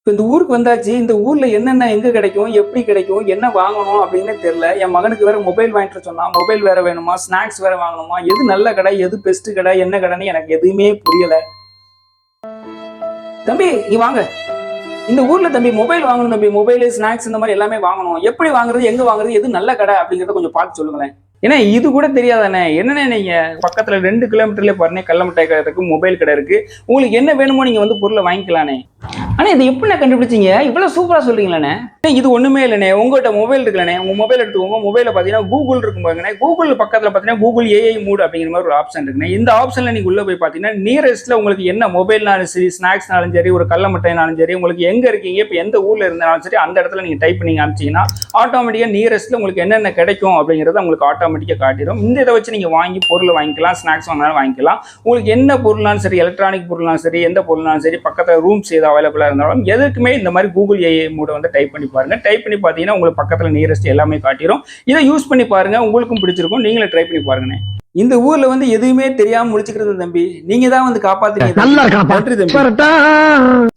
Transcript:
இப்ப இந்த ஊருக்கு வந்தாச்சு. இந்த ஊர்ல என்னென்ன எங்க கிடைக்கும்? எப்படி கிடைக்கும்? என்ன வாங்கணும் அப்படின்னு தெரியல. என் மகனுக்கு வேற மொபைல் வாங்கிட்டு வர சொன்னான். மொபைல் வேற வேணுமா? ஸ்நாக்ஸ் வேற வாங்கணுமா? எது நல்ல கடை? எது பெஸ்ட் கடை? என்ன கடைன்னு எனக்கு எதுவுமே புரியல. தம்பி, இங்க வாங்க. இந்த ஊர்ல தம்பி மொபைல் வாங்கணும் தம்பி. மொபைலு, ஸ்நாக்ஸ் இந்த மாதிரி எல்லாமே வாங்கணும். எப்படி வாங்குறது? எங்க வாங்குறது? எது நல்ல கடை? அப்படிங்கிறத கொஞ்சம் பார்த்து சொல்லுங்களேன். ஏன்னா இது கூட தெரியாதானே? என்னண்ணே நீங்க பக்கத்துல 2 கிலோமீட்டர்லயே பாருங்க கள்ள மிட்டாய் கடை இருக்கு, மொபைல் கடை இருக்கு. உங்களுக்கு என்ன வேணுமோ நீங்க வந்து பொருளை வாங்கிக்கலானே. ஆனா இது எப்படி கண்டுபிடிச்சீங்க? இவ்வளவு சூப்பரா சொல்றீங்களாண்ணே. இது ஒண்ணுமே இல்லைண்ணே. உங்ககிட்ட மொபைல் இருக்குல்லண்ணே, உங்க மொபைல் எடுத்துக்கோங்க. மொபைல பாத்தீங்கன்னா கூகுள் இருக்கும் பாருங்கண்ணே. கூகுள் பக்கத்துல பாத்தீங்கன்னா கூகுள் ஏஐ மூட் அப்படிங்கிற மாதிரி ஒரு ஆப்ஷன் இருக்குண்ணே. இந்த ஆப்ஷன்ல நீங்க உள்ள போய் பாத்தீங்கன்னா நியரஸ்ட்ல உங்களுக்கு என்ன மொபைல்னாலும் சரி, ஸ்நாக்ஸ்னாலும் சரி, ஒரு கள்ள மிட்டாய்னாலும் சரி, உங்களுக்கு எங்க இருக்கீங்க, இப்ப எந்த ஊர்ல இருந்தாலும் சரி, அந்த இடத்துல நீங்க டைப் பண்ணி காமிச்சீங்கன்னா ஆட்டோமேட்டிக்கா நியரஸ்ட்ல உங்களுக்கு என்னென்ன கிடைக்கும் அப்படிங்கறத உங்களுக்கு ஆட்டோமேட்டிக்கா காட்டிடும். இந்த இதை வச்சு நீங்க வாங்கி பொருள் வாங்கிக்கலாம், ஸ்நாக்ஸ் வாங்கினாலும் வாங்கிக்கலாம். உங்களுக்கு என்ன பொருள்னாலும் சரி, எலக்ட்ரானிக் பொருள்னாலும் சரி, எந்த பொருள்னாலும் சரி, பக்கத்துல ரூம்ஸ் ஏதாவது அவைலபிளா இருந்தாலும் எதுக்குமே இந்த மாதிரி கூகுள் ஏஐ மூட வந்து டைப் பண்ணி பாருங்க. டைப் பண்ணி பார்த்தீங்கன்னா உங்களுக்கு பக்கத்துல நியரஸ்ட் எல்லாமே காட்டிடும். இதை யூஸ் பண்ணி பாருங்க, உங்களுக்கும் பிடிச்சிருக்கும். நீங்களே ட்ரை பண்ணி பாருங்க. இந்த ஊர்ல வந்து எதுவுமே தெரியாம முடிச்சுக்கிறது தம்பி. நீங்க தான் வந்து காப்பாத்துறீங்க. நல்லா இருக்கா? நன்றி தம்பி.